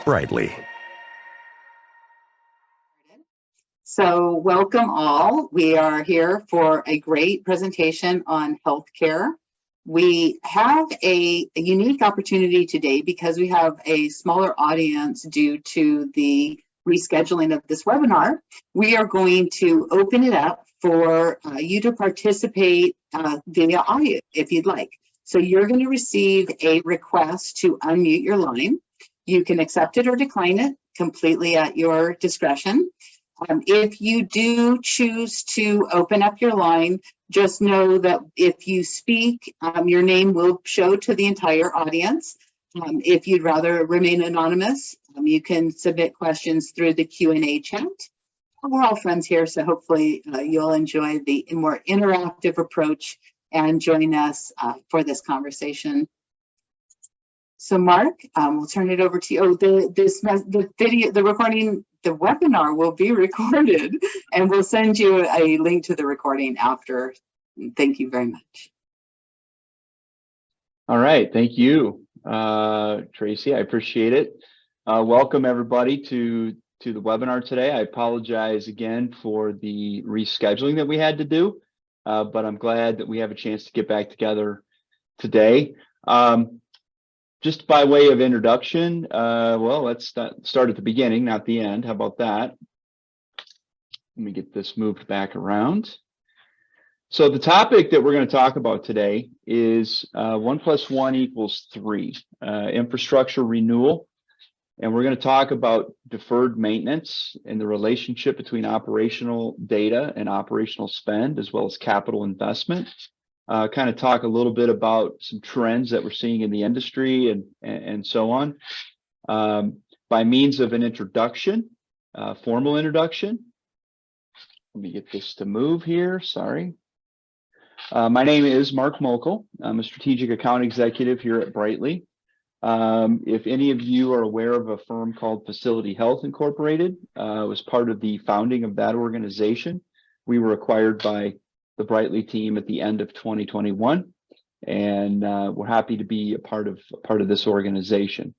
Brightly. So welcome all. We are here for a great presentation on healthcare. We have a unique opportunity today because we have a smaller audience due to the rescheduling of this webinar. We are going to open it up for you to participate via audio if you'd like. So you're going to receive a request to unmute your line. You can accept it or decline it completely at your discretion. If you do choose to open up your line, just know that if you speak, your name will show to the entire audience. If you'd rather remain anonymous, you can submit questions through the Q&A chat. We're all friends here, so hopefully you'll enjoy the more interactive approach and join us for this conversation. So Mark, we'll turn it over to you. Oh, the video, the recording, the webinar will be recorded, and we'll send you a link to the recording after. Thank you very much. All right, thank you, Tracy. I appreciate it. Welcome everybody to the webinar today. I apologize again for the rescheduling that we had to do, but I'm glad that we have a chance to get back together today. Just by way of introduction, well, let's start at the beginning, not the end. How about that? Let me get this moved back around. So the topic that we're going to talk about today is 1 + 1 = 3, infrastructure renewal. And we're going to talk about deferred maintenance and the relationship between operational data and operational spend, as well as capital investment. Kind of talk a little bit about some trends that we're seeing in the industry and so on. By means of an introduction, formal introduction. Let me get this to move here, sorry. My name is Mark Mokel. I'm a strategic account executive here at Brightly. If any of you are aware of a firm called Facility Health Incorporated, was part of the founding of that organization. We were acquired by the Brightly team at the end of 2021, and we're happy to be a part of this organization.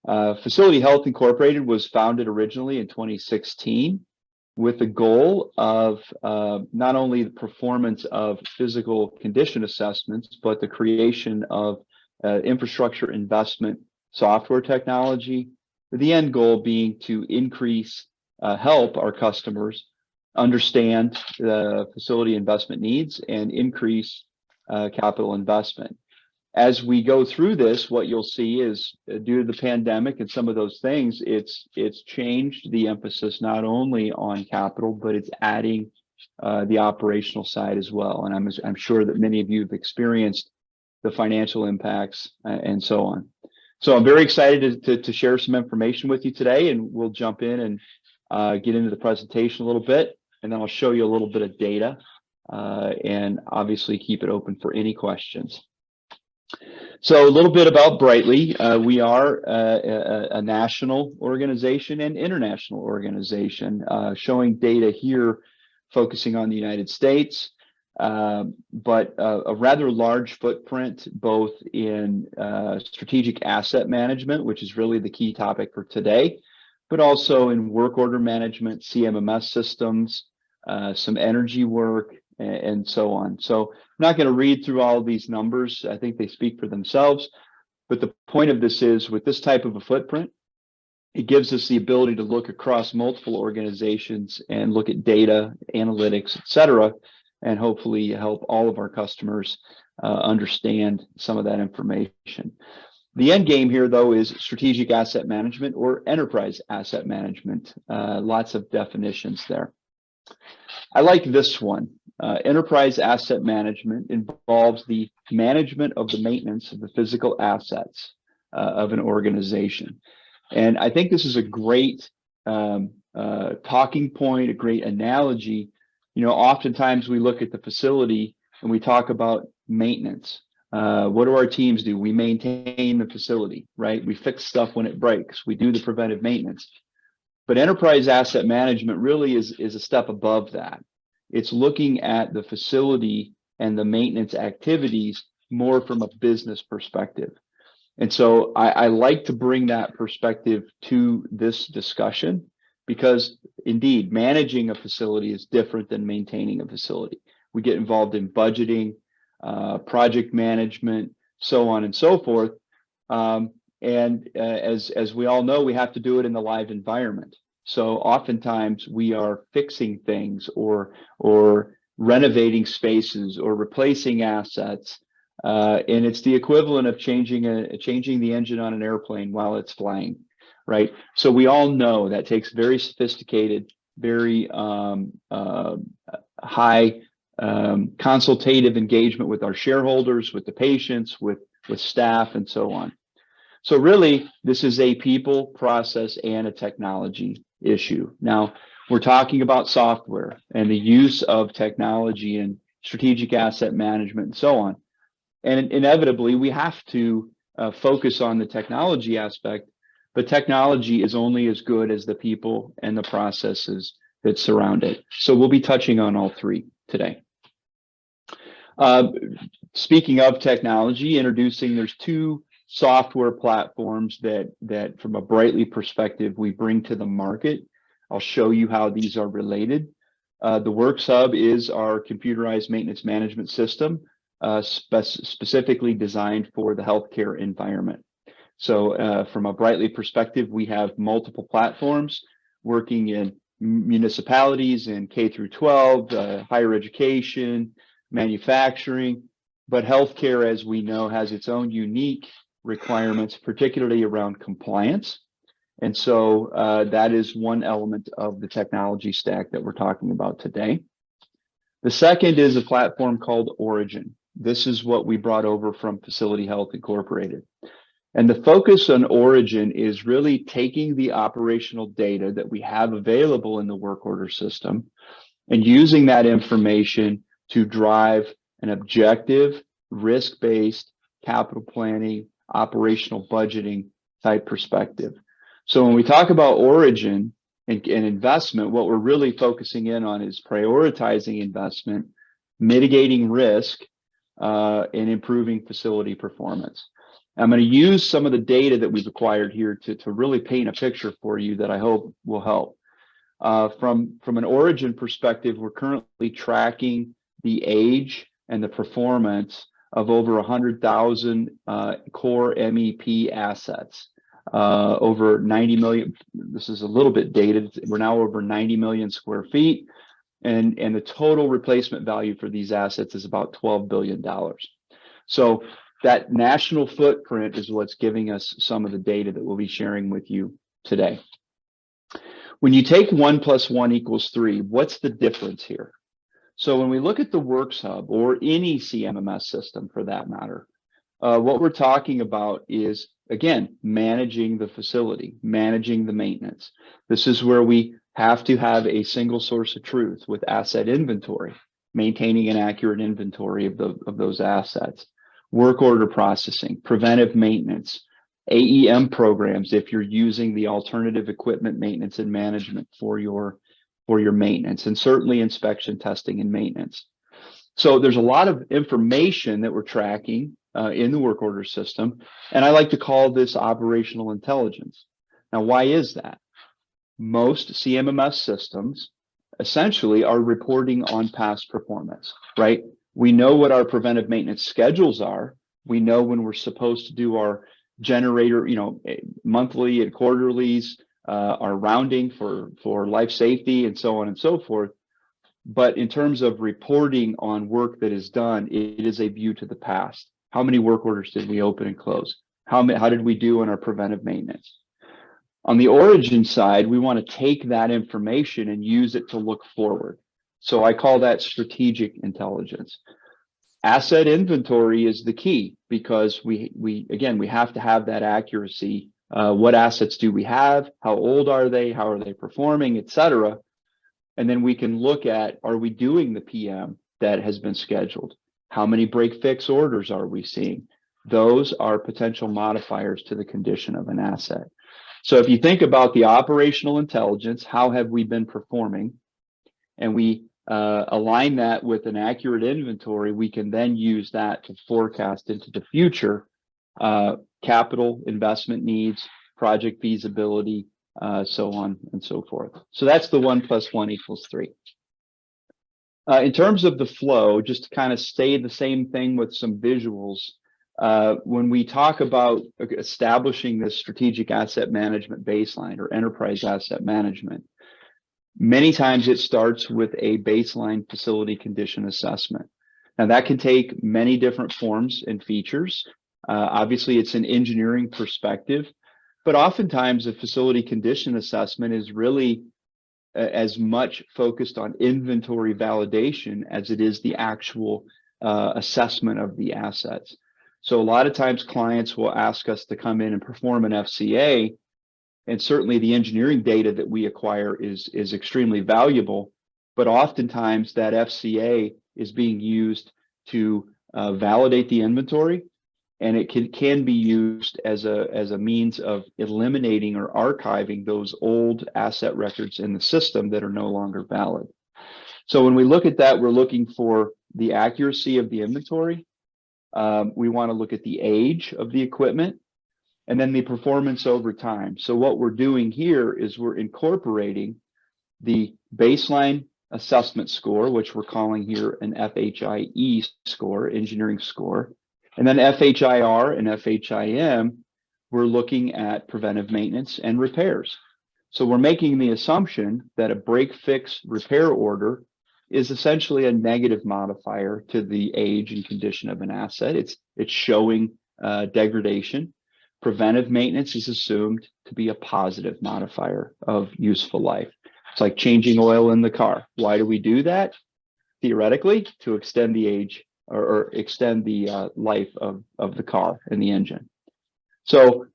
Facility Health Incorporated was founded originally in 2016 with the goal of not only the performance of physical condition assessments, but the creation of infrastructure investment software technology, with the end goal being to increase, help our customers understand the facility investment needs and increase capital investment. As we go through this, what you'll see is due to the pandemic and some of those things, it's changed the emphasis not only on capital, but it's adding the operational side as well. And I'm sure that many of you have experienced the financial impacts and so on. So I'm very excited to share some information with you today, and we'll jump in and get into the presentation a little bit. And then I'll show you a little bit of data and obviously keep it open for any questions. So a little bit about Brightly. We are a national organization and international organization, showing data here focusing on the United States, but a rather large footprint both in strategic asset management, which is really the key topic for today, but also in work order management, CMMS systems, some energy work, and so on. So I'm not going to read through all of these numbers. I think they speak for themselves. But the point of this is, with this type of a footprint, it gives us the ability to look across multiple organizations and look at data, analytics, et cetera, and hopefully help all of our customers understand some of that information. The end game here, though, is strategic asset management or enterprise asset management. Lots of definitions there. I like this one. Enterprise asset management involves the management of the maintenance of the physical assets of an organization. And I think this is a great talking point, a great analogy. You know, oftentimes we look at the facility and we talk about maintenance. What do our teams do? We maintain the facility, right? We fix stuff when it breaks. We do the preventive maintenance. But enterprise asset management really is a step above that. It's looking at the facility and the maintenance activities more from a business perspective. And so I like to bring that perspective to this discussion because indeed, managing a facility is different than maintaining a facility. We get involved in budgeting, project management, so on and so forth. As we all know, we have to do it in the live environment. So oftentimes we are fixing things or renovating spaces or replacing assets. And it's the equivalent of changing the engine on an airplane while it's flying, right? So we all know that takes very sophisticated, very high consultative engagement with our shareholders, with the patients, with staff, and so on. So really, this is a people, process, and a technology issue. Now, we're talking about software and the use of technology and strategic asset management and so on. And inevitably, we have to focus on the technology aspect, but technology is only as good as the people and the processes that surround it. So we'll be touching on all three today. Speaking of technology, there's two software platforms that from a Brightly perspective, we bring to the market. I'll show you how these are related. The Works Hub is our computerized maintenance management system, specifically designed for the healthcare environment. So from a Brightly perspective, we have multiple platforms working in municipalities in K through 12, higher education, manufacturing, but healthcare, as we know, has its own unique requirements, particularly around compliance. And so that is one element of the technology stack that we're talking about today. The second is a platform called Origin. This is what we brought over from Facility Health Incorporated. And the focus on Origin is really taking the operational data that we have available in the work order system and using that information to drive an objective, risk-based capital planning, operational budgeting type perspective. So when we talk about Origin and investment, what we're really focusing in on is prioritizing investment, mitigating risk, and improving facility performance. I'm going to use some of the data that we've acquired here to really paint a picture for you that I hope will help. From an Origin perspective, we're currently tracking the age and the performance of over 100,000 core MEP assets, over 90 million. This is a little bit dated. We're now over 90 million square feet. And the total replacement value for these assets is about $12 billion. So that national footprint is what's giving us some of the data that we'll be sharing with you today. When you take 1 + 1 = 3, what's the difference here? So when we look at the Works Hub or any CMMS system for that matter, what we're talking about is, again, managing the facility, managing the maintenance. This is where we have to have a single source of truth with asset inventory, maintaining an accurate inventory of those assets, work order processing, preventive maintenance, AEM programs if you're using the alternative equipment maintenance and management for your maintenance, and certainly inspection, testing, and maintenance. So there's a lot of information that we're tracking in the work order system, and I like to call this operational intelligence. Now, why is that? Most CMMS systems essentially are reporting on past performance, right? We know what our preventive maintenance schedules are. We know when we're supposed to do our generator, monthly and quarterlies, our rounding for life safety and so on and so forth. But in terms of reporting on work that is done, it is a view to the past. How many work orders did we open and close? How did we do on our preventive maintenance? On the Origin side, we want to take that information and use it to look forward. So I call that strategic intelligence. Asset inventory is the key because we have to have that accuracy. What assets do we have? How old are they? How are they performing, et cetera? And then we can look at, are we doing the PM that has been scheduled? How many break fix orders are we seeing? Those are potential modifiers to the condition of an asset. So if you think about the operational intelligence, how have we been performing? And we align that with an accurate inventory, we can then use that to forecast into the future capital investment needs, project feasibility, so on and so forth. So that's the 1 + 1 = 3. In terms of the flow, just to kind of say the same thing with some visuals, when we talk about establishing this strategic asset management baseline or enterprise asset management, many times it starts with a baseline facility condition assessment. Now that can take many different forms and features. Obviously, it's an engineering perspective, but oftentimes a facility condition assessment is really as much focused on inventory validation as it is the actual assessment of the assets. So a lot of times clients will ask us to come in and perform an FCA, and certainly the engineering data that we acquire is extremely valuable, but oftentimes that FCA is being used to validate the inventory, and it can be used as a means of eliminating or archiving those old asset records in the system that are no longer valid. So when we look at that, we're looking for the accuracy of the inventory. We want to look at the age of the equipment, and then the performance over time. So what we're doing here is we're incorporating the baseline assessment score, which we're calling here an FHIE score, engineering score. And then FHIR and FHIM, we're looking at preventive maintenance and repairs. So we're making the assumption that a break fix repair order is essentially a negative modifier to the age and condition of an asset. It's showing degradation. Preventive maintenance is assumed to be a positive modifier of useful life. It's like changing oil in the car. Why do we do that? Theoretically, to extend the age or extend the life of the car and the engine. So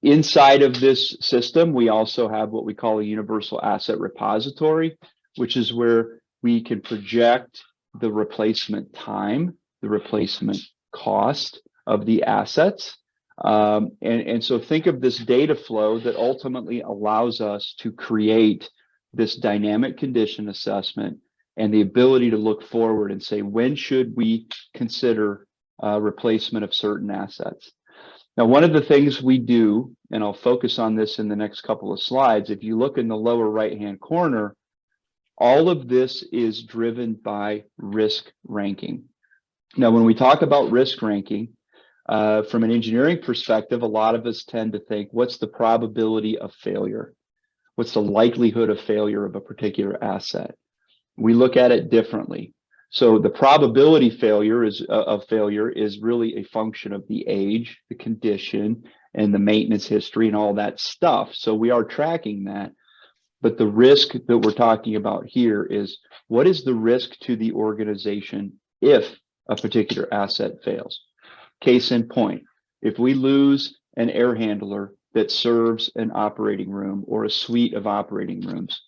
inside of this system, we also have what we call a universal asset repository, which is where we can project the replacement time, the replacement cost of the assets. And so think of this data flow that ultimately allows us to create this dynamic condition assessment and the ability to look forward and say, when should we consider replacement of certain assets? Now, one of the things we do, and I'll focus on this in the next couple of slides, if you look in the lower right-hand corner, all of this is driven by risk ranking. Now, when we talk about risk ranking, from an engineering perspective, a lot of us tend to think, what's the probability of failure? What's the likelihood of failure of a particular asset? We look at it differently. So the probability of failure is really a function of the age, the condition, and the maintenance history and all that stuff. So we are tracking that. But the risk that we're talking about here is, what is the risk to the organization if a particular asset fails? Case in point, if we lose an air handler that serves an operating room or a suite of operating rooms,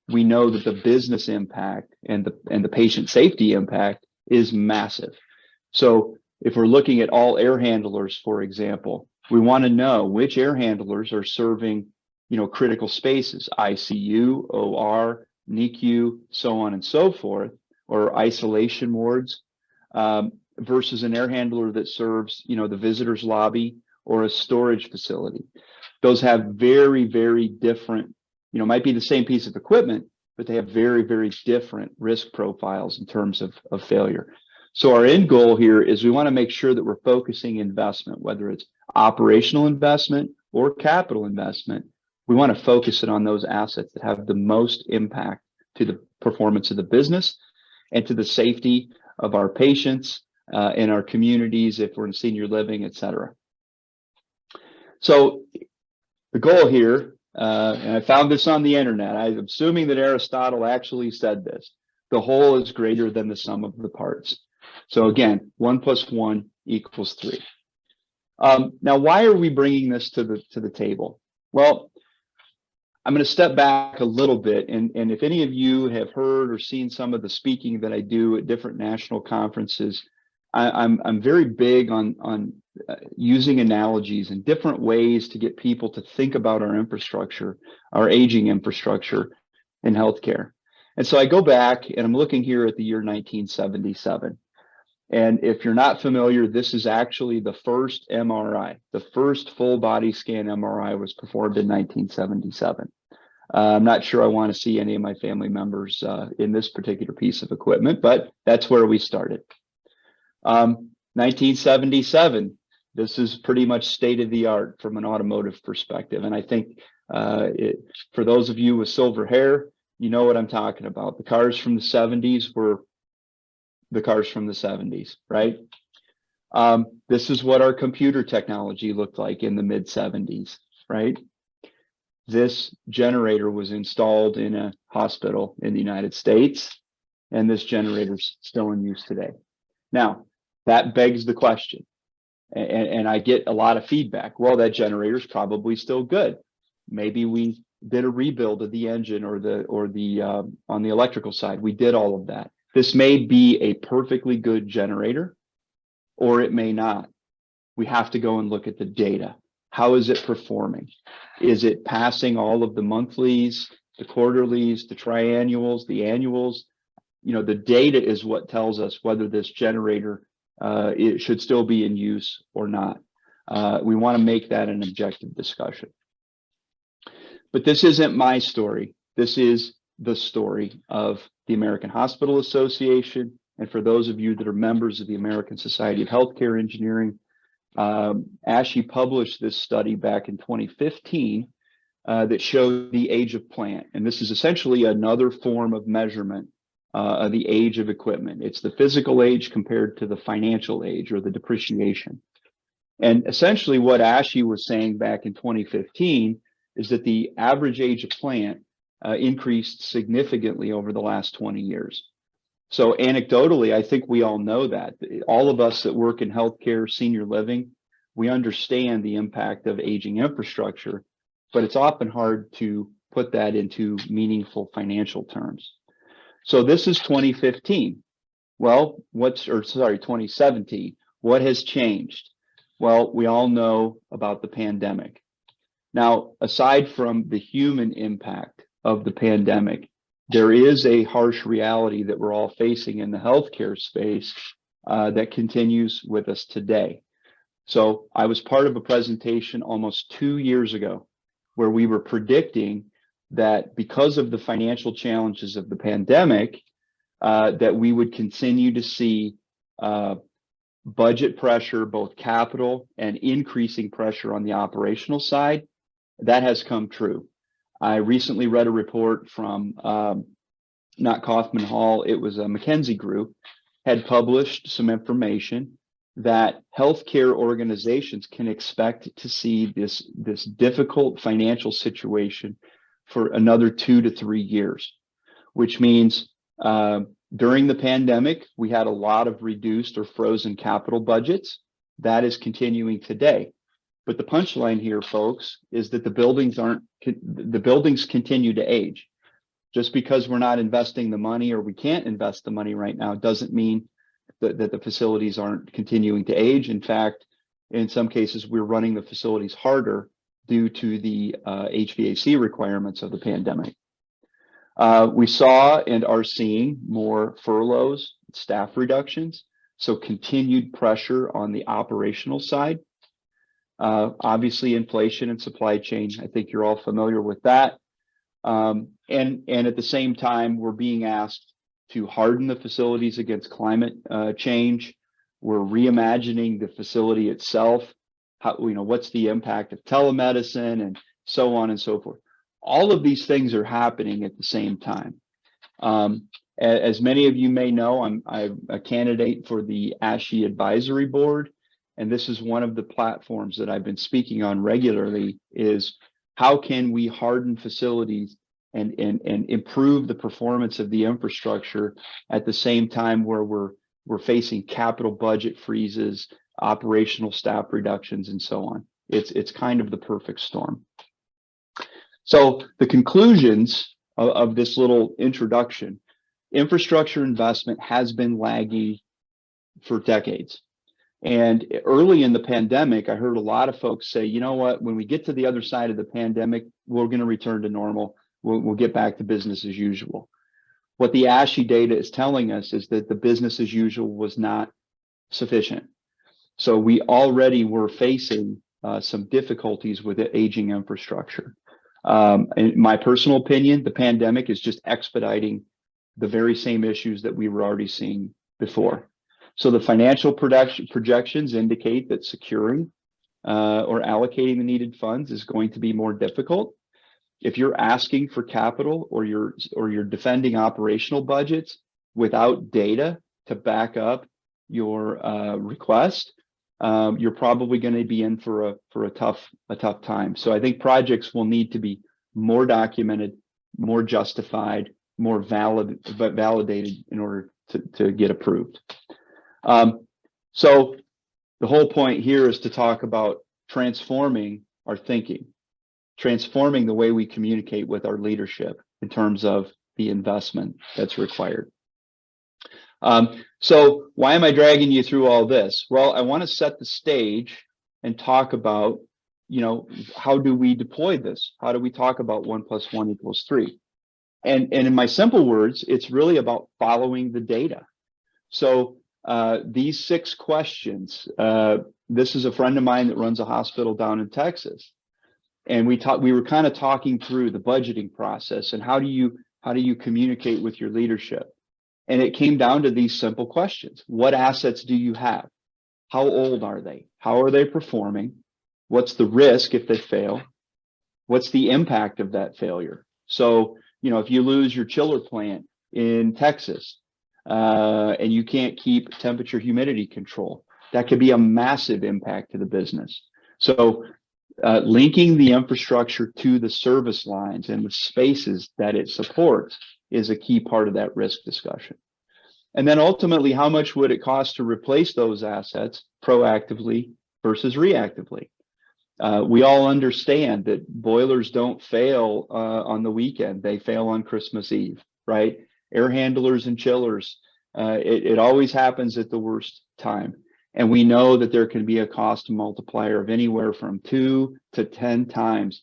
we know that the business impact and the patient safety impact is massive. So if we're looking at all air handlers, for example, we want to know which air handlers are serving, critical spaces, ICU, OR, NICU, so on and so forth, or isolation wards, versus an air handler that serves, the visitor's lobby or a storage facility. Those have very, very different, might be the same piece of equipment, but they have very, very different risk profiles in terms of failure. So our end goal here is we want to make sure that we're focusing investment, whether it's operational investment or capital investment. We want to focus it on those assets that have the most impact to the performance of the business and to the safety of our patients, in our communities, if we're in senior living, et cetera. So the goal here, and I found this on the internet, I'm assuming that Aristotle actually said this: the whole is greater than the sum of the parts. So again, 1 + 1 = 3. Now, why are we bringing this to the table? Well, I'm going to step back a little bit, and if any of you have heard or seen some of the speaking that I do at different national conferences, I'm very big on using analogies and different ways to get people to think about our infrastructure, our aging infrastructure in healthcare. And so I go back and I'm looking here at the year 1977. And if you're not familiar, this is actually the first MRI. The first full body scan MRI was performed in 1977. I'm not sure I want to see any of my family members in this particular piece of equipment, but that's where we started. 1977, this is pretty much state of the art from an automotive perspective. And I think for those of you with silver hair, you know what I'm talking about. The cars from the 70s were the cars from the 70s, right? This is what our computer technology looked like in the mid 70s, right? This generator was installed in a hospital in the United States, and this generator's still in use today. Now, that begs the question, and I get a lot of feedback. Well, that generator's probably still good. Maybe we did a rebuild of the engine or the on the electrical side. We did all of that. This may be a perfectly good generator, or it may not. We have to go and look at the data. How is it performing? Is it passing all of the monthlies, the quarterlies, the triannuals, the annuals? You know, the data is what tells us whether this generator it should still be in use or not. We want to make that an objective discussion. But this isn't my story. This is the story of the American Hospital Association. And for those of you that are members of the American Society of Healthcare Engineering, ASHE published this study back in 2015 that showed the age of plant. And this is essentially another form of measurement of the age of equipment. It's the physical age compared to the financial age or the depreciation. And essentially what ASHE was saying back in 2015 is that the average age of plant increased significantly over the last 20 years. So anecdotally, I think we all know that. All of us that work in healthcare, senior living, we understand the impact of aging infrastructure, but it's often hard to put that into meaningful financial terms. So this is 2015. Well, 2017. What has changed? Well, we all know about the pandemic. Now, aside from the human impact of the pandemic, there is a harsh reality that we're all facing in the healthcare space that continues with us today. So I was part of a presentation almost 2 years ago where we were predicting that because of the financial challenges of the pandemic, that we would continue to see budget pressure, both capital and increasing pressure on the operational side. That has come true. I recently read a report from not Kaufman Hall, it was a McKinsey group, had published some information that healthcare organizations can expect to see this difficult financial situation for another 2 to 3 years, which means during the pandemic, we had a lot of reduced or frozen capital budgets. That is continuing today. But the punchline here, folks, is that the buildings continue to age. Just because we're not investing the money or we can't invest the money right now doesn't mean that the facilities aren't continuing to age. In fact, in some cases, we're running the facilities harder due to the HVAC requirements of the pandemic. We saw and are seeing more furloughs, staff reductions, so continued pressure on the operational side. Obviously, inflation and supply chain, I think you're all familiar with that. And at the same time, we're being asked to harden the facilities against climate change. We're reimagining the facility itself. What's the impact of telemedicine and so on and so forth. All of these things are happening at the same time. As many of you may know, I'm a candidate for the ASHE Advisory Board. And this is one of the platforms that I've been speaking on regularly is how can we harden facilities and improve the performance of the infrastructure at the same time where we're facing capital budget freezes, operational staff reductions, and so on. It's kind of the perfect storm. So the conclusions of this little introduction, infrastructure investment has been lagging for decades. And early in the pandemic, I heard a lot of folks say, you know what, when we get to the other side of the pandemic, we're going to return to normal. We'll get back to business as usual. What the ASHE data is telling us is that the business as usual was not sufficient. So we already were facing some difficulties with the aging infrastructure. In my personal opinion, the pandemic is just expediting the very same issues that we were already seeing before. So the financial projections indicate that securing or allocating the needed funds is going to be more difficult. If you're asking for capital or you're defending operational budgets without data to back up your request, you're probably going to be in for a tough time. So I think projects will need to be more documented, more justified, more validated in order to get approved. So the whole point here is to talk about transforming our thinking, transforming the way we communicate with our leadership in terms of the investment that's required. So why am I dragging you through all this? Well, I want to set the stage and talk about, how do we deploy this? How do we talk about 1 + 1 = 3? And in my simple words, it's really about following the data. So these 6 questions, this is a friend of mine that runs a hospital down in Texas. And we were kind of talking through the budgeting process and how do you communicate with your leadership? And it came down to these simple questions. What assets do you have? How old are they? How are they performing? What's the risk if they fail? What's the impact of that failure? So, if you lose your chiller plant in Texas and you can't keep temperature humidity control, that could be a massive impact to the business. So linking the infrastructure to the service lines and the spaces that it supports is a key part of that risk discussion. And then ultimately, how much would it cost to replace those assets proactively versus reactively? We all understand that boilers don't fail on the weekend. They fail on Christmas Eve, right? Air handlers and chillers, it always happens at the worst time. And we know that there can be a cost multiplier of anywhere from 2 to 10 times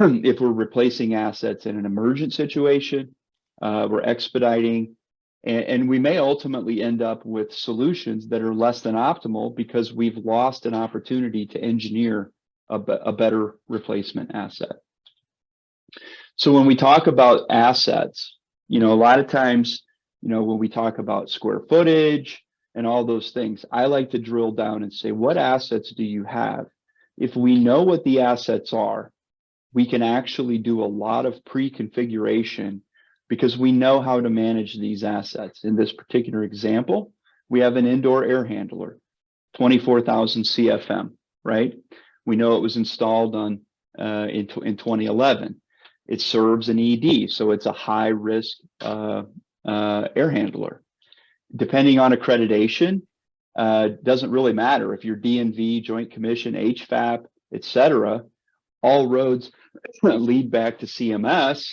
if we're replacing assets in an emergent situation, we're expediting, and we may ultimately end up with solutions that are less than optimal because we've lost an opportunity to engineer a better replacement asset. So when we talk about assets, a lot of times, when we talk about square footage and all those things, I like to drill down and say, what assets do you have? If we know what the assets are, we can actually do a lot of pre-configuration because we know how to manage these assets. In this particular example, we have an indoor air handler, 24,000 CFM, right? We know it was installed in 2011. It serves an ED, so it's a high risk air handler. Depending on accreditation, doesn't really matter if you're DNV, Joint Commission, HFAP, etc. All roads lead back to CMS.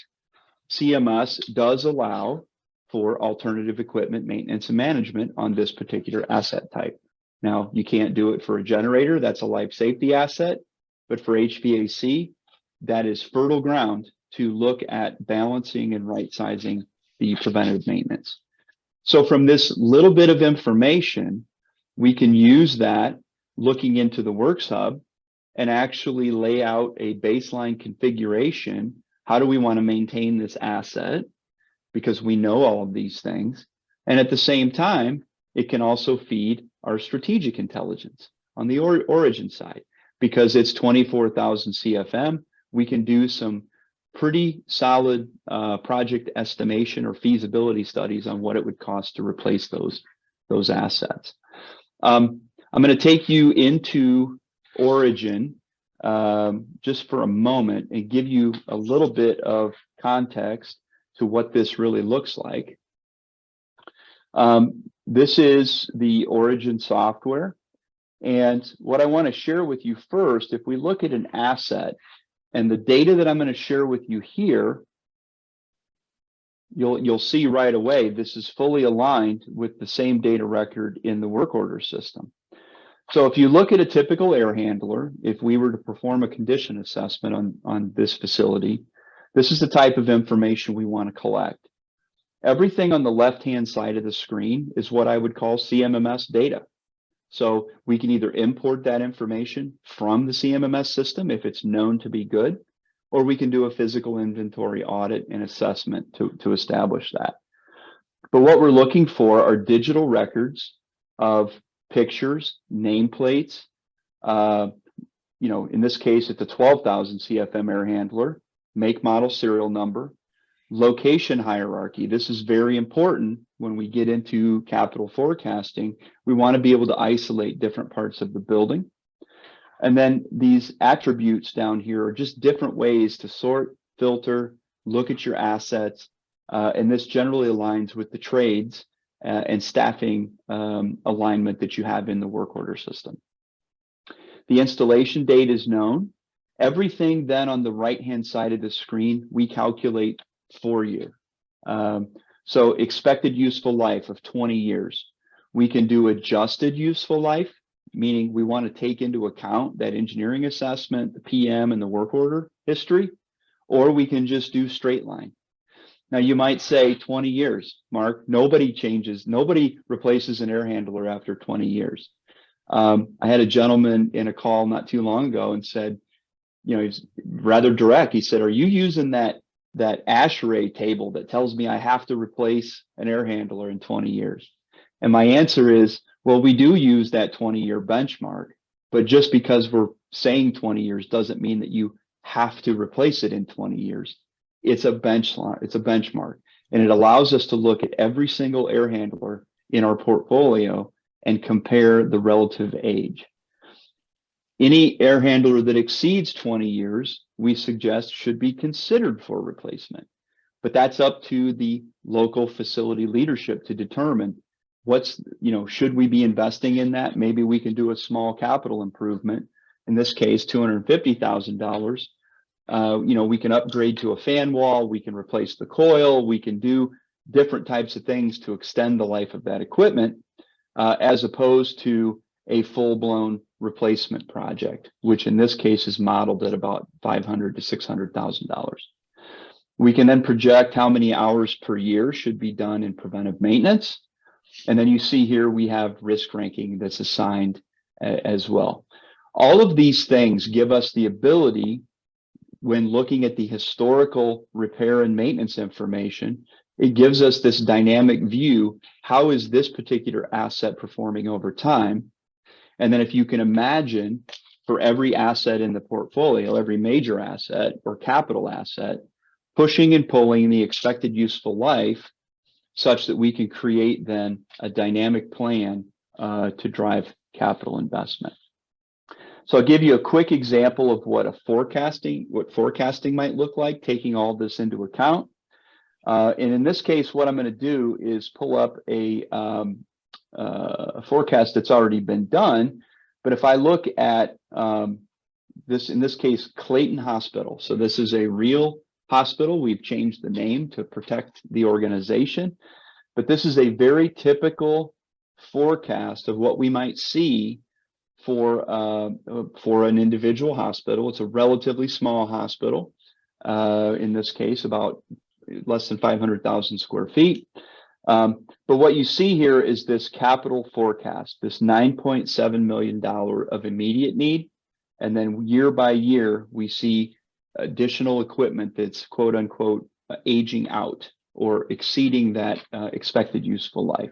CMS does allow for alternative equipment maintenance and management on this particular asset type. Now, you can't do it for a generator. That's a life safety asset. But for HVAC, that is fertile ground to look at balancing and right-sizing the preventative maintenance. So from this little bit of information, we can use that looking into the Works Hub and actually lay out a baseline configuration. How do we want to maintain this asset? Because we know all of these things. And at the same time, it can also feed our strategic intelligence on the origin side. Because it's 24,000 CFM, we can do some pretty solid project estimation or feasibility studies on what it would cost to replace those assets. I'm going to take you into Origin just for a moment and give you a little bit of context to what this really looks like. This is the Origin software. And what I want to share with you first, if we look at an asset and the data that I'm going to share with you here, you'll see right away this is fully aligned with the same data record in the work order system. So if you look at a typical air handler, if we were to perform a condition assessment on this facility, this is the type of information we want to collect. Everything on the left-hand side of the screen is what I would call CMMS data. So we can either import that information from the CMMS system if it's known to be good, or we can do a physical inventory audit and assessment to establish that. But what we're looking for are digital records of pictures, nameplates. In this case, it's a 12,000 CFM air handler, make, model, serial number, location hierarchy. This is very important when we get into capital forecasting. We want to be able to isolate different parts of the building. And then these attributes down here are just different ways to sort, filter, look at your assets. And this generally aligns with the trades and staffing alignment that you have in the work order system. The installation date is known. Everything then on the right-hand side of the screen, we calculate for you. So expected useful life of 20 years. We can do adjusted useful life, meaning we want to take into account that engineering assessment, the PM, and the work order history, or we can just do straight line. Now you might say 20 years, Mark, nobody replaces an air handler after 20 years. I had a gentleman in a call not too long ago and said, he's rather direct. He said, are you using that ASHRAE table that tells me I have to replace an air handler in 20 years? And my answer is, well, we do use that 20-year benchmark, but just because we're saying 20 years doesn't mean that you have to replace it in 20 years. It's a benchmark, and it allows us to look at every single air handler in our portfolio and compare the relative age. Any air handler that exceeds 20 years, we suggest should be considered for replacement, but that's up to the local facility leadership to determine should we be investing in that? Maybe we can do a small capital improvement. In this case, $250,000. We can upgrade to a fan wall, we can replace the coil, we can do different types of things to extend the life of that equipment, as opposed to a full-blown replacement project, which in this case is modeled at about $500,000 to $600,000. We can then project how many hours per year should be done in preventive maintenance. And then you see here we have risk ranking that's assigned as well. All of these things give us the ability, when looking at the historical repair and maintenance information, it gives us this dynamic view. How is this particular asset performing over time? And then if you can imagine, for every asset in the portfolio, every major asset or capital asset, pushing and pulling the expected useful life such that we can create then a dynamic plan to drive capital investment. So I'll give you a quick example of what forecasting might look like, taking all this into account. And in this case, what I'm going to do is pull up a forecast that's already been done. But if I look at this, in this case, Clayton Hospital. So this is a real hospital. We've changed the name to protect the organization. But this is a very typical forecast of what we might see for an individual hospital. It's a relatively small hospital. In this case, about less than 500,000 square feet. But what you see here is this capital forecast, this $9.7 million of immediate need. And then year by year, we see additional equipment that's quote unquote aging out or exceeding that expected useful life.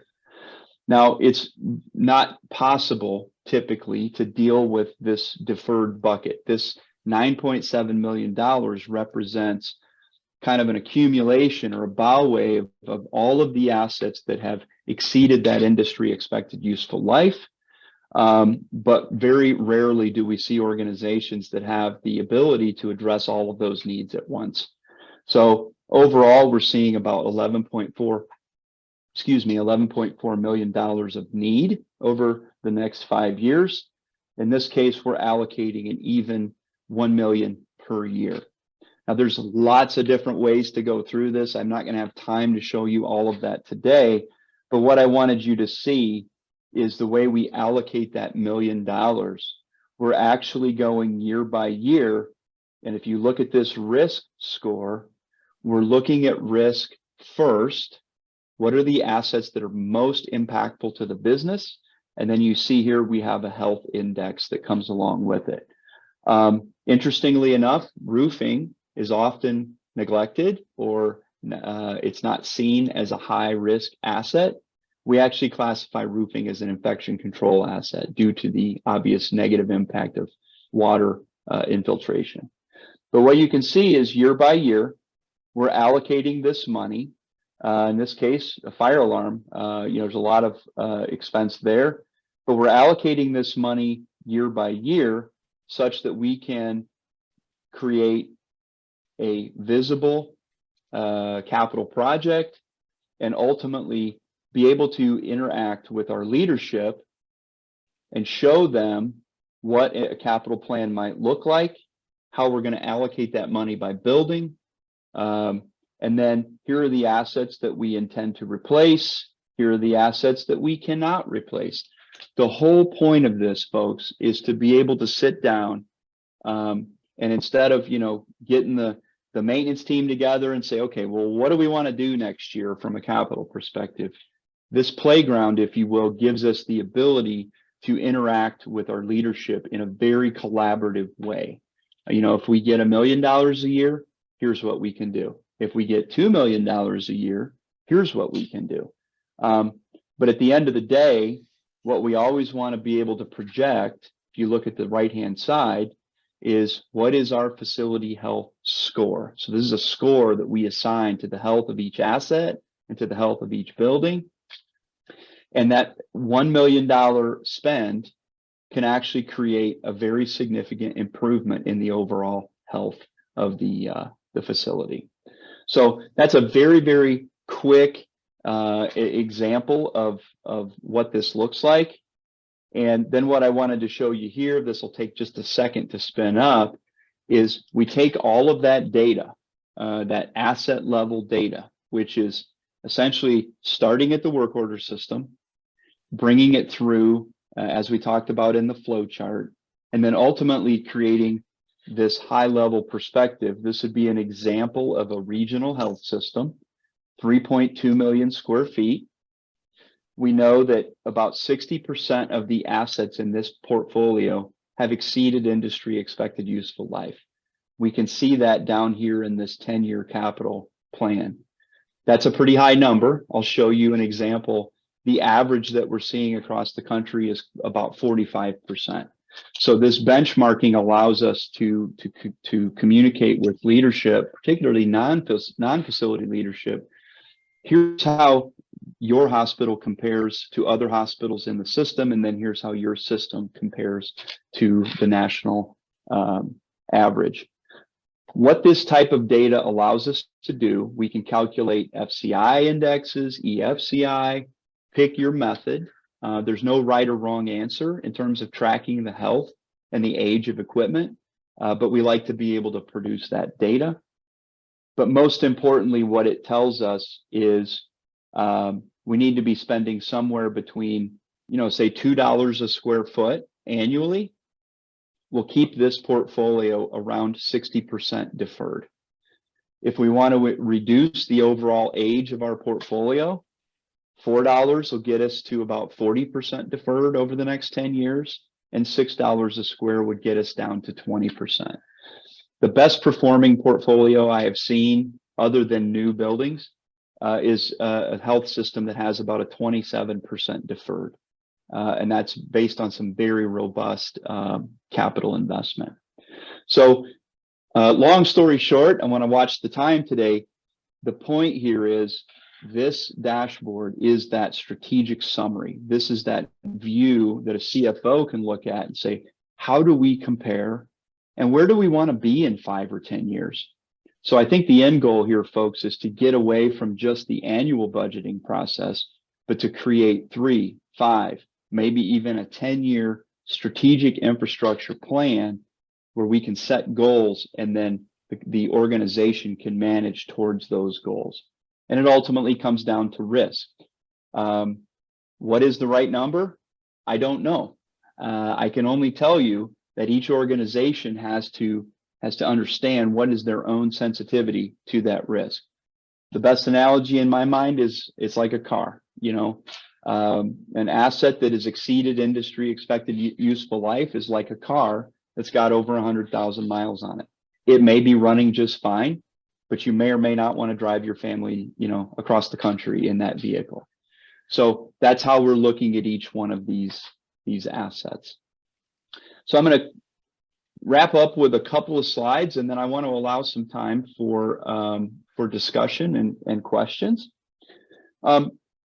Now, it's not possible typically to deal with this deferred bucket. This $9.7 million represents kind of an accumulation or a bow wave of all of the assets that have exceeded that industry expected useful life. But very rarely do we see organizations that have the ability to address all of those needs at once. So overall, we're seeing about $11.4 million of need over the next 5 years. In this case, we're allocating an even $1 million per year. Now, there's lots of different ways to go through this. I'm not going to have time to show you all of that today, but what I wanted you to see is the way we allocate that $1 million. We're actually going year by year. And if you look at this risk score, we're looking at risk first. What are the assets that are most impactful to the business? And then you see here, we have a health index that comes along with it. Interestingly enough, roofing is often neglected, or it's not seen as a high risk asset. We actually classify roofing as an infection control asset due to the obvious negative impact of water infiltration. But what you can see is year by year, we're allocating this money. In this case, a fire alarm, there's a lot of expense there, but we're allocating this money year by year such that we can create a visible capital project and ultimately be able to interact with our leadership and show them what a capital plan might look like, how we're going to allocate that money by building. And then here are the assets that we intend to replace. Here are the assets that we cannot replace. The whole point of this, folks, is to be able to sit down and instead of, getting the maintenance team together and say, okay, well, what do we want to do next year from a capital perspective? This playground, if you will, gives us the ability to interact with our leadership in a very collaborative way. If we get $1 million a year, here's what we can do. If we get $2 million a year, here's what we can do. But at the end of the day, what we always want to be able to project, if you look at the right-hand side, is what is our facility health score? So this is a score that we assign to the health of each asset and to the health of each building. And that $1 million spend can actually create a very significant improvement in the overall health of the facility. So that's a very, very quick example of what this looks like. And then what I wanted to show you here, this will take just a second to spin up, is we take all of that data, that asset level data, which is essentially starting at the work order system, bringing it through, as we talked about in the flow chart, and then ultimately creating this high level perspective. This would be an example of a regional health system, 3.2 million square feet. We know that about 60% of the assets in this portfolio have exceeded industry expected useful life. We can see that down here in this 10-year capital plan. That's a pretty high number. I'll show you an example. The average that we're seeing across the country is about 45%. So this benchmarking allows us to communicate with leadership, particularly non-facility leadership. Here's how your hospital compares to other hospitals in the system, and then here's how your system compares to the national average. What this type of data allows us to do, we can calculate FCI indexes, EFCI, pick your method. There's no right or wrong answer in terms of tracking the health and the age of equipment, but we like to be able to produce that data. But most importantly, what it tells us is we need to be spending somewhere between, say $2 a square foot annually. We'll keep this portfolio around 60% deferred. If we want to reduce the overall age of our portfolio, $4 will get us to about 40% deferred over the next 10 years, and $6 a square would get us down to 20%. The best performing portfolio I have seen, other than new buildings, is a health system that has about a 27% deferred. And that's based on some very robust capital investment. So long story short, I want to watch the time today. The point here is this dashboard is that strategic summary. This is that view that a CFO can look at and say, how do we compare and where do we want to be in 5 or 10 years? So I think the end goal here, folks, is to get away from just the annual budgeting process, but to create 3, 5, maybe even a 10-year strategic infrastructure plan where we can set goals and then the organization can manage towards those goals. And it ultimately comes down to risk. What is the right number? I don't know. I can only tell you that each organization has to understand what is their own sensitivity to that risk. The best analogy in my mind is it's like a car. An asset that has exceeded industry expected useful life is like a car that's got over 100,000 miles on it. It may be running just fine, but you may or may not want to drive your family, across the country in that vehicle. So that's how we're looking at each one of these assets. So I'm going to wrap up with a couple of slides, and then I want to allow some time for discussion and questions.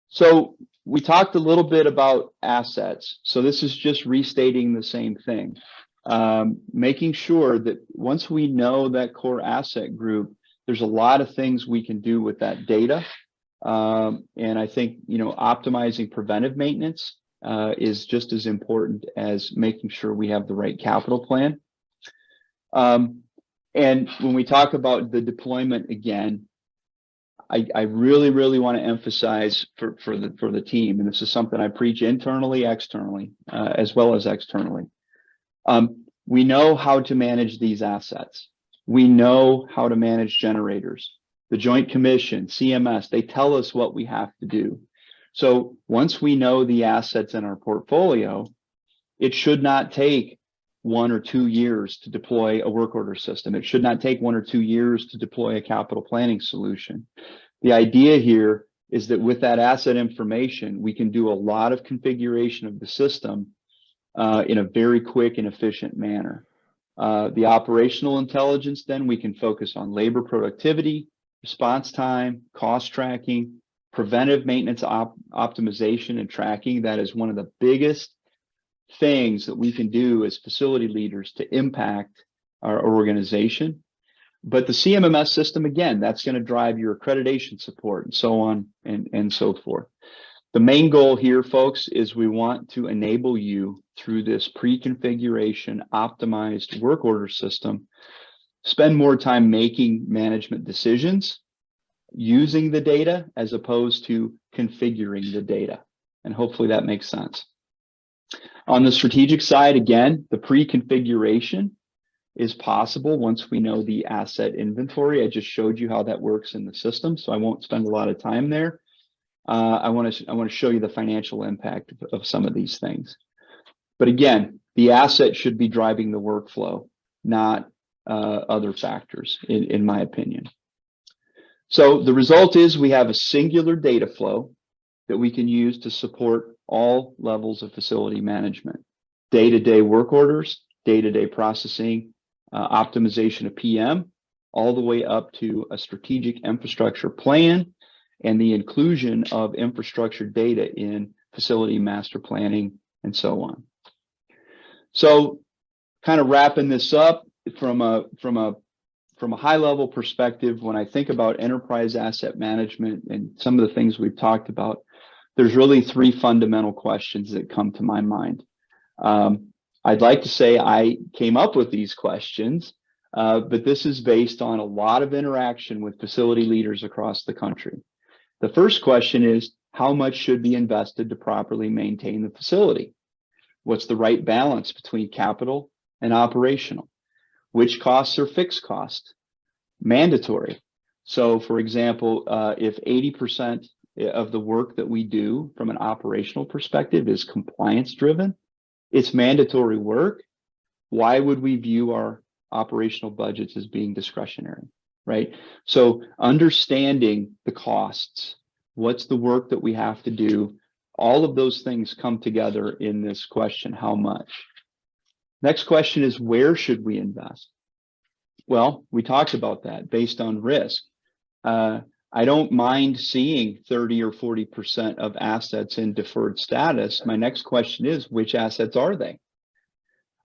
So we talked a little bit about assets. So this is just restating the same thing, making sure that once we know that core asset group, there's a lot of things we can do with that data. And I think, optimizing preventive maintenance is just as important as making sure we have the right capital plan. And when we talk about the deployment again, I really, really want to emphasize for the team, and this is something I preach internally, externally, as well as externally. We know how to manage these assets. We know how to manage generators. The Joint Commission, CMS, they tell us what we have to do. So once we know the assets in our portfolio, it should not take 1 or 2 years to deploy a work order system. It should not take 1 or 2 years to deploy a capital planning solution. The idea here is that with that asset information, we can do a lot of configuration of the system in a very quick and efficient manner. The operational intelligence, then we can focus on labor productivity, response time, cost tracking, preventive maintenance optimization and tracking. That is one of the biggest things that we can do as facility leaders to impact our organization. But the CMMS system, again, that's going to drive your accreditation support and so on and so forth. The main goal here, folks, is we want to enable you through this pre-configuration optimized work order system, spend more time making management decisions using the data as opposed to configuring the data. And hopefully that makes sense. On the strategic side, again, the pre-configuration is possible once we know the asset inventory. I just showed you how that works in the system, so I won't spend a lot of time there. I want to show you the financial impact of some of these things. But again, the asset should be driving the workflow, not other factors, in my opinion. So the result is we have a singular data flow that we can use to support all levels of facility management: day-to-day work orders, day-to-day processing, optimization of PM, all the way up to a strategic infrastructure plan and the inclusion of infrastructure data in facility master planning and so on. So kind of wrapping this up from a high level perspective, when I think about enterprise asset management and some of the things we've talked about, there's really 3 fundamental questions that come to my mind. I'd like to say I came up with these questions, but this is based on a lot of interaction with facility leaders across the country. The first question is, how much should be invested to properly maintain the facility? What's the right balance between capital and operational? Which costs are fixed cost? Mandatory. So for example, if 80% of the work that we do from an operational perspective is compliance driven, it's mandatory work. Why would we view our operational budgets as being discretionary, right? So understanding the costs, what's the work that we have to do, all of those things come together in this question, how much? Next question is, where should we invest? Well, we talked about that based on risk. I don't mind seeing 30 or 40% of assets in deferred status. My next question is, which assets are they?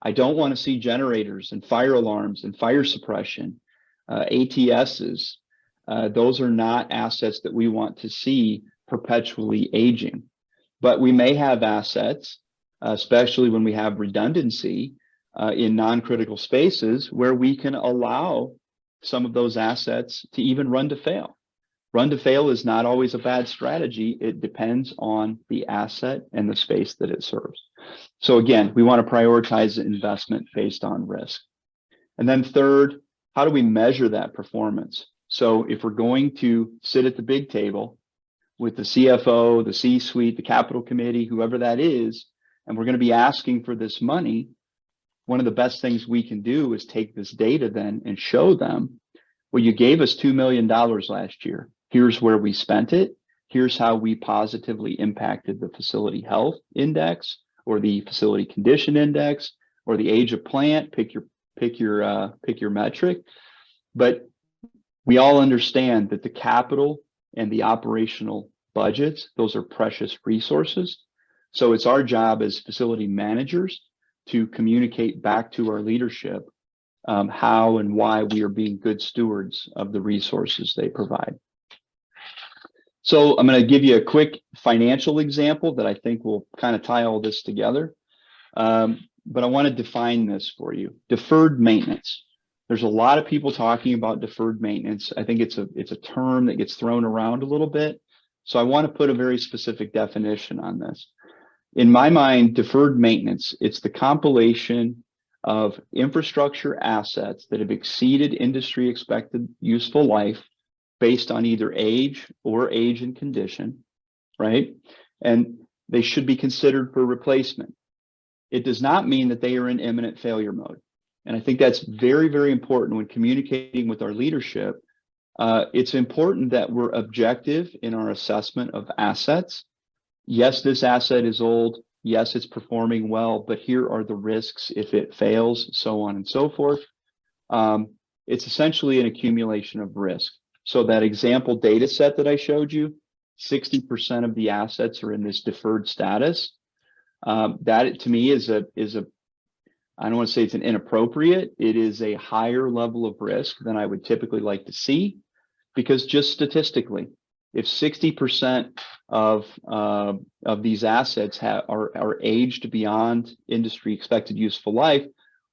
I don't want to see generators and fire alarms and fire suppression, ATSs. Those are not assets that we want to see perpetually aging. But we may have assets, especially when we have redundancy in non-critical spaces, where we can allow some of those assets to even run to fail. Run to fail is not always a bad strategy. It depends on the asset and the space that it serves. So again, we want to prioritize investment based on risk. And then third, how do we measure that performance? So if we're going to sit at the big table, with the CFO, the C-suite, the capital committee, whoever that is, and we're going to be asking for this money, one of the best things we can do is take this data then and show them, well, you gave us $2 million last year. Here's where we spent it. Here's how we positively impacted the facility health index or the facility condition index or the age of plant. Pick your metric. But we all understand that the capital and the operational budgets, those are precious resources. So it's our job as facility managers to communicate back to our leadership how and why we are being good stewards of the resources they provide. So I'm going to give you a quick financial example that I think will kind of tie all this together. But I want to define this for you. Deferred maintenance. There's a lot of people talking about deferred maintenance. I think it's a term that gets thrown around a little bit. So I want to put a very specific definition on this. In my mind, deferred maintenance, it's the compilation of infrastructure assets that have exceeded industry expected useful life based on either age or age and condition, right? And they should be considered for replacement. It does not mean that they are in imminent failure mode. And I think that's very, very important when communicating with our leadership. It's important that we're objective in our assessment of assets. Yes, this asset is old. Yes, it's performing well, but here are the risks if it fails, so on and so forth. It's essentially an accumulation of risk. So that example data set that I showed you, 60% of the assets are in this deferred status. That to me is a I don't want to say it's an inappropriate, it is a higher level of risk than I would typically like to see, because just statistically, if 60% of these assets are aged beyond industry expected useful life,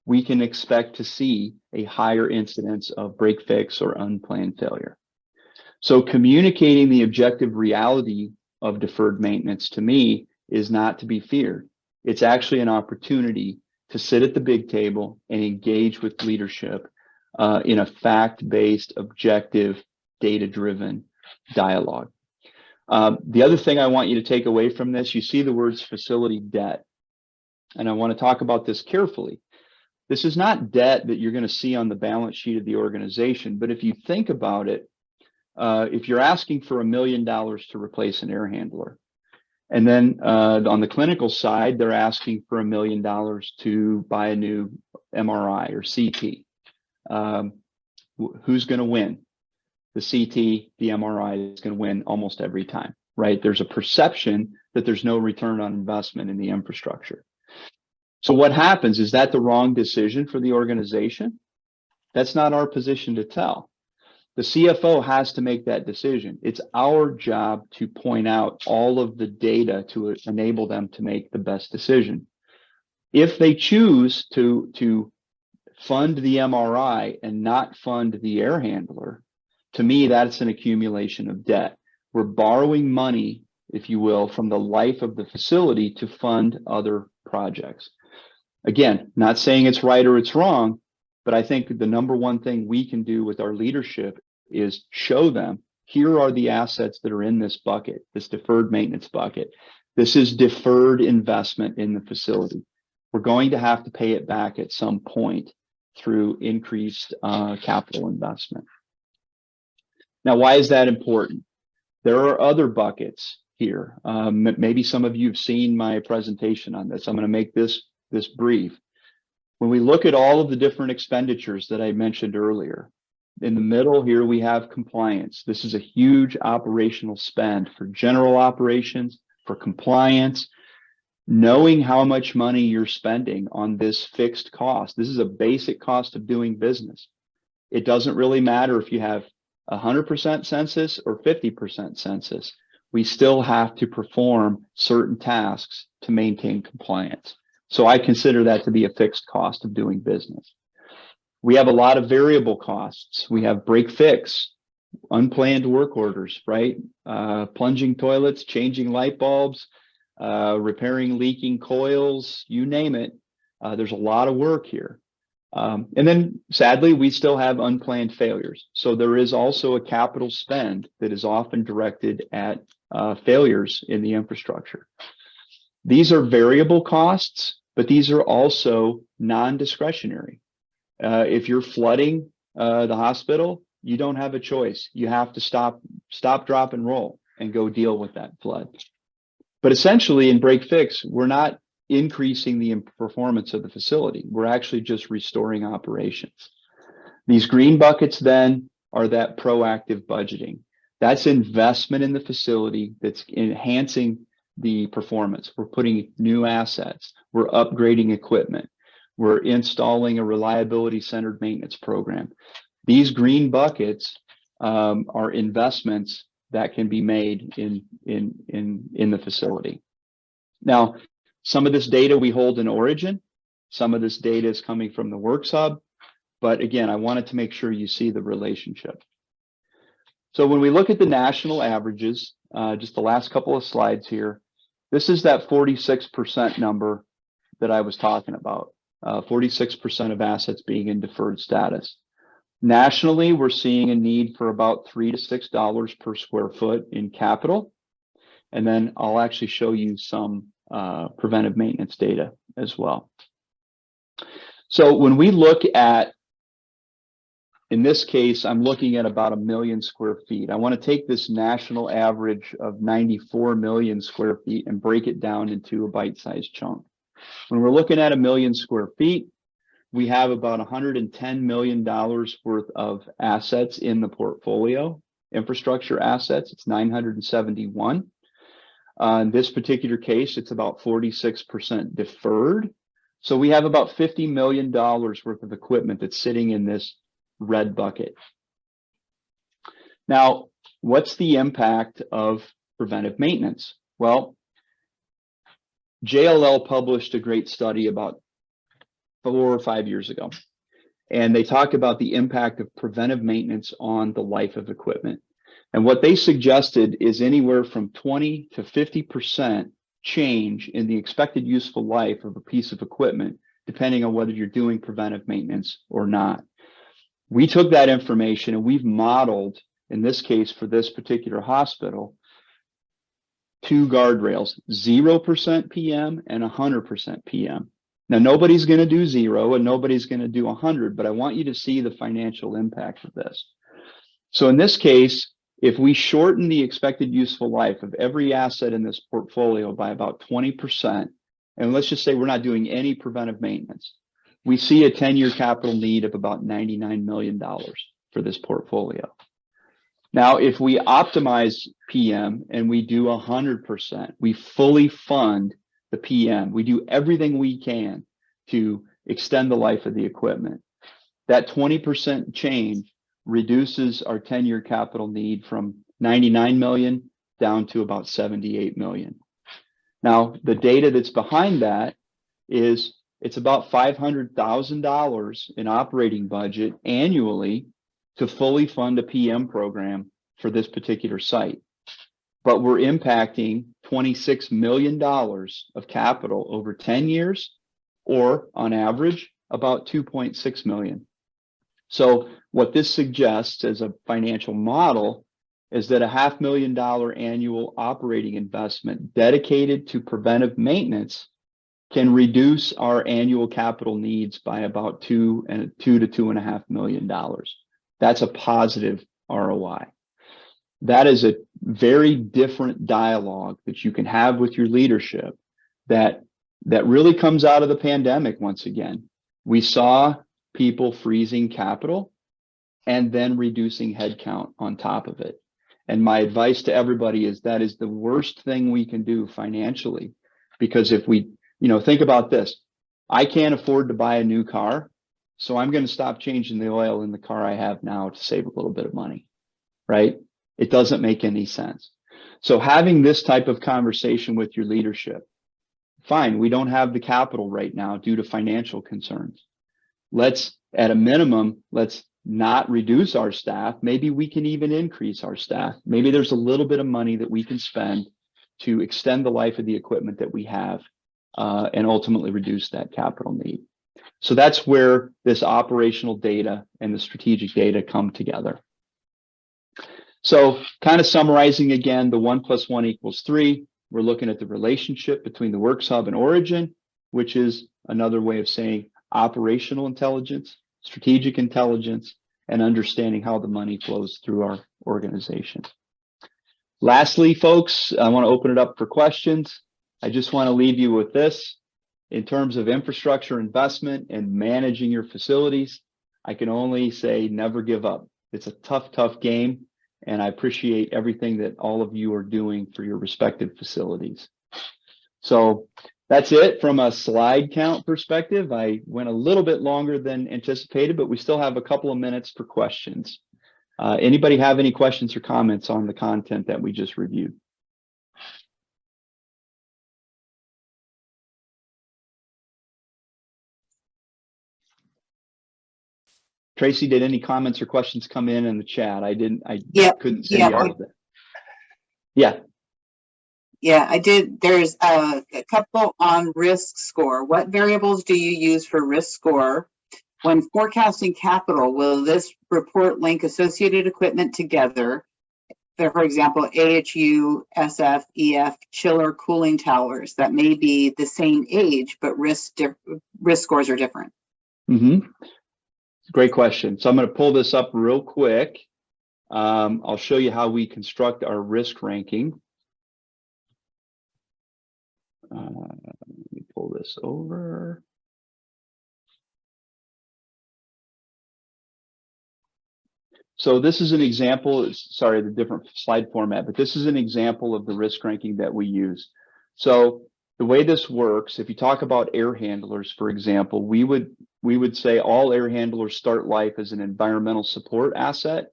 we can expect to see a higher incidence of break fix or unplanned failure. So communicating the objective reality of deferred maintenance to me is not to be feared. It's actually an opportunity to sit at the big table and engage with leadership in a fact-based, objective, data-driven dialogue. The other thing I want you to take away from this, you see the words facility debt, and I want to talk about this carefully. This is not debt that you're going to see on the balance sheet of the organization, but if you think about it, if you're asking for $1 million to replace an air handler, and then on the clinical side, they're asking for $1 million to buy a new MRI or CT. Who's going to win? The CT, the MRI is going to win almost every time, right? There's a perception that there's no return on investment in the infrastructure. So what happens? Is that the wrong decision for the organization? That's not our position to tell. The CFO has to make that decision. It's our job to point out all of the data to enable them to make the best decision. If they choose to fund the MRI and not fund the air handler, to me, that's an accumulation of debt. We're borrowing money, if you will, from the life of the facility to fund other projects. Again, not saying it's right or it's wrong, but I think the number one thing we can do with our leadership is show them, here are the assets that are in this bucket, this deferred maintenance bucket. This is deferred investment in the facility. We're going to have to pay it back at some point through increased capital investment. Now, why is that important? There are other buckets here. Maybe some of you have seen my presentation on this. I'm going to make this brief. When we look at all of the different expenditures that I mentioned earlier, in the middle here, we have compliance. This is a huge operational spend for general operations, for compliance, knowing how much money you're spending on this fixed cost. This is a basic cost of doing business. It doesn't really matter if you have 100% census or 50% census. We still have to perform certain tasks to maintain compliance. So I consider that to be a fixed cost of doing business. We have a lot of variable costs. We have break fix, unplanned work orders, right? Plunging toilets, changing light bulbs, repairing leaking coils, you name it. There's a lot of work here. And then sadly, we still have unplanned failures. So there is also a capital spend that is often directed at failures in the infrastructure. These are variable costs, but these are also non-discretionary. If you're flooding the hospital, you don't have a choice. You have to stop, drop, and roll and go deal with that flood. But essentially in break fix, we're not increasing the performance of the facility. We're actually just restoring operations. These green buckets then are that proactive budgeting. That's investment in the facility that's enhancing the performance. We're putting new assets. We're upgrading equipment. We're installing a reliability-centered maintenance program. These green buckets are investments that can be made in the facility. Now, some of this data we hold in Origin. Some of this data is coming from the Works Hub. But again, I wanted to make sure you see the relationship. So when we look at the national averages, just the last couple of slides here, this is that 46% number that I was talking about, 46% of assets being in deferred status. Nationally, we're seeing a need for about $3 to $6 per square foot in capital. And then I'll actually show you some preventive maintenance data as well. So when we look at, in this case, I'm looking at about 1 million square feet. I want to take this national average of 94 million square feet and break it down into a bite-sized chunk. When we're looking at 1 million square feet, we have about $110 million worth of assets in the portfolio, infrastructure assets. It's 971. In this particular case, it's about 46% deferred. So we have about $50 million worth of equipment that's sitting in this red bucket. Now, what's the impact of preventive maintenance? Well, JLL published a great study about 4 or 5 years ago, and they talked about the impact of preventive maintenance on the life of equipment. And what they suggested is anywhere from 20 to 50% change in the expected useful life of a piece of equipment, depending on whether you're doing preventive maintenance or not. We took that information and we've modeled, in this case for this particular hospital, 2 guardrails, 0% PM and 100% PM. Now, nobody's going to do 0 and nobody's going to do 100, but I want you to see the financial impact of this. So in this case, if we shorten the expected useful life of every asset in this portfolio by about 20%, and let's just say we're not doing any preventive maintenance, we see a 10-year capital need of about $99 million for this portfolio. Now, if we optimize PM and we do 100%, we fully fund the PM, we do everything we can to extend the life of the equipment. That 20% change reduces our 10-year capital need from 99 million down to about 78 million. Now, the data that's behind that is it's about $500,000 in operating budget annually to fully fund a PM program for this particular site. But we're impacting $26 million of capital over 10 years, or on average, about 2.6 million. So what this suggests as a financial model is that a $500,000 annual operating investment dedicated to preventive maintenance can reduce our annual capital needs by about $2 to $2.5 million. That's a positive ROI. That is a very different dialogue that you can have with your leadership that really comes out of the pandemic. Once again, we saw people freezing capital and then reducing headcount on top of it. And my advice to everybody is that is the worst thing we can do financially, because if we, think about this, I can't afford to buy a new car, so I'm going to stop changing the oil in the car I have now to save a little bit of money, right? It doesn't make any sense. So having this type of conversation with your leadership, fine, we don't have the capital right now due to financial concerns. Let's, at a minimum, let's not reduce our staff. Maybe we can even increase our staff. Maybe there's a little bit of money that we can spend to extend the life of the equipment that we have and ultimately reduce that capital need. So that's where this operational data and the strategic data come together. So kind of summarizing again, the 1 + 1 = 3. We're looking at the relationship between the works hub and origin, which is another way of saying operational intelligence, strategic intelligence, and understanding how the money flows through our organization. Lastly, folks, I want to open it up for questions. I just want to leave you with this. In terms of infrastructure investment and managing your facilities, I can only say never give up. It's a tough game, and I appreciate everything that all of you are doing for your respective facilities. So that's it from a slide count perspective. I went a little bit longer than anticipated, but we still have a couple of minutes for questions. Anybody have any questions or comments on the content that we just reviewed? Tracy, did any comments or questions come in the chat? I couldn't see all of that. Yeah. Yeah, I did. There's a couple on risk score. What variables do you use for risk score? When forecasting capital, will this report link associated equipment together? For example, AHU, SF, EF, chiller cooling towers that may be the same age, but risk scores are different. Great question. So I'm going to pull this up real quick. I'll show you how we construct our risk ranking. Let me pull this over. So this is an example, sorry, the different slide format, but this is an example of the risk ranking that we use. So the way this works, if you talk about air handlers, for example, we would say all air handlers start life as an environmental support asset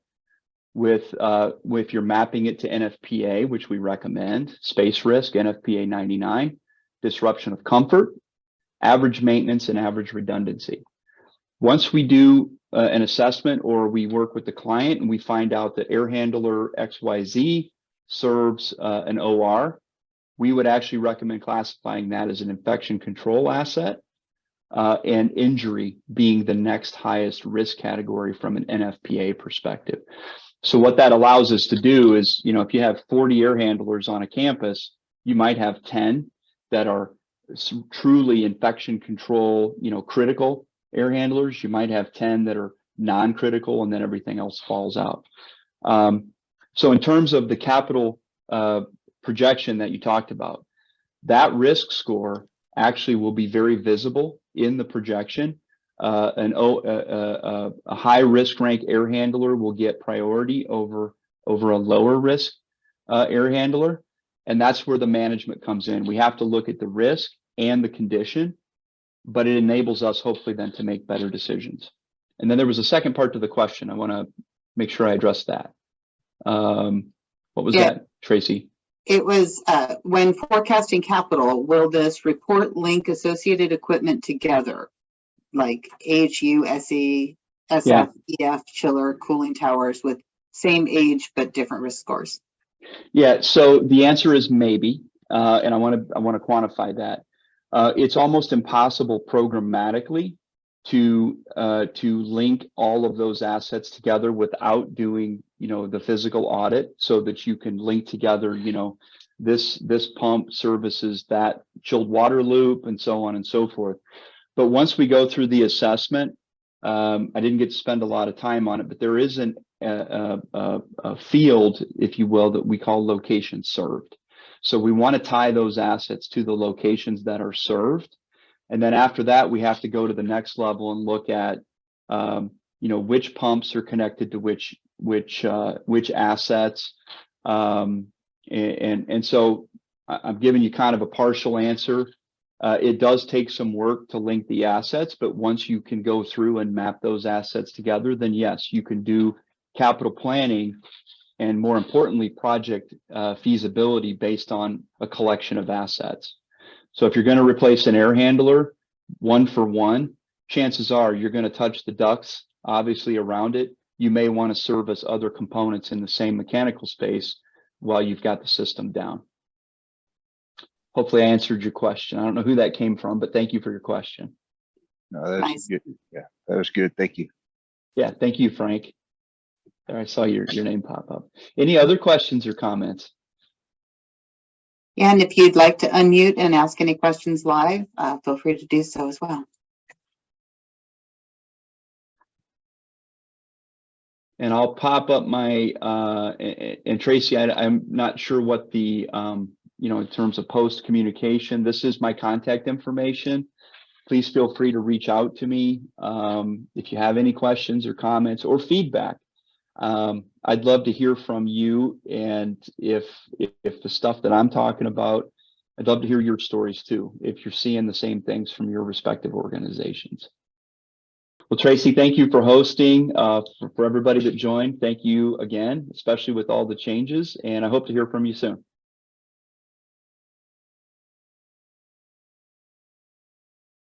with you're mapping it to NFPA, which we recommend, space risk, NFPA 99, disruption of comfort, average maintenance, and average redundancy. Once we do an assessment or we work with the client and we find out that air handler XYZ serves an OR, we would actually recommend classifying that as an infection control asset, and injury being the next highest risk category from an NFPA perspective. So what that allows us to do is, if you have 40 air handlers on a campus, you might have 10 that are truly infection control, critical air handlers. You might have 10 that are non-critical, and then everything else falls out. So in terms of the capital projection that you talked about, that risk score actually will be very visible in the projection. A high risk rank air handler will get priority over a lower risk air handler. And that's where the management comes in. We have to look at the risk and the condition, but it enables us hopefully then to make better decisions. And then there was a second part to the question. I want to make sure I address that. What was that, Tracy? It was when forecasting capital, will this report link associated equipment together, like AHU, SE, SF, EF, chiller, cooling towers with same age but different risk scores? Yeah, so the answer is maybe, and I want to quantify that. It's almost impossible programmatically to link all of those assets together without doing the physical audit, so that you can link together this pump services that chilled water loop and so on and so forth. But once we go through the assessment, I didn't get to spend a lot of time on it, but there is a field, if you will, that we call location served. So we want to tie those assets to the locations that are served. And then after that, we have to go to the next level and look at, which pumps are connected to which assets. And so I'm giving you kind of a partial answer. It does take some work to link the assets, but once you can go through and map those assets together, then yes, you can do capital planning and, more importantly, project feasibility based on a collection of assets. So if you're going to replace an air handler 1 for 1, chances are you're going to touch the ducts, obviously, around it. You may want to service other components in the same mechanical space while you've got the system down. Hopefully I answered your question. I don't know who that came from, but thank you for your question. No, that's Nice. good. Yeah, that was good. Thank you. Yeah, thank you, Frank. There, I saw your name pop up. Any other questions or comments? And if you'd like to unmute and ask any questions live, feel free to do so as well. And I'll pop up my, and Tracy, I'm not sure what the, in terms of post communication, this is my contact information. Please feel free to reach out to me if you have any questions or comments or feedback. I'd love to hear from you, and if the stuff that I'm talking about, I'd love to hear your stories too, if you're seeing the same things from your respective organizations. Well, Tracy, thank you for hosting. For everybody that joined, thank you again, especially with all the changes, and I hope to hear from you soon.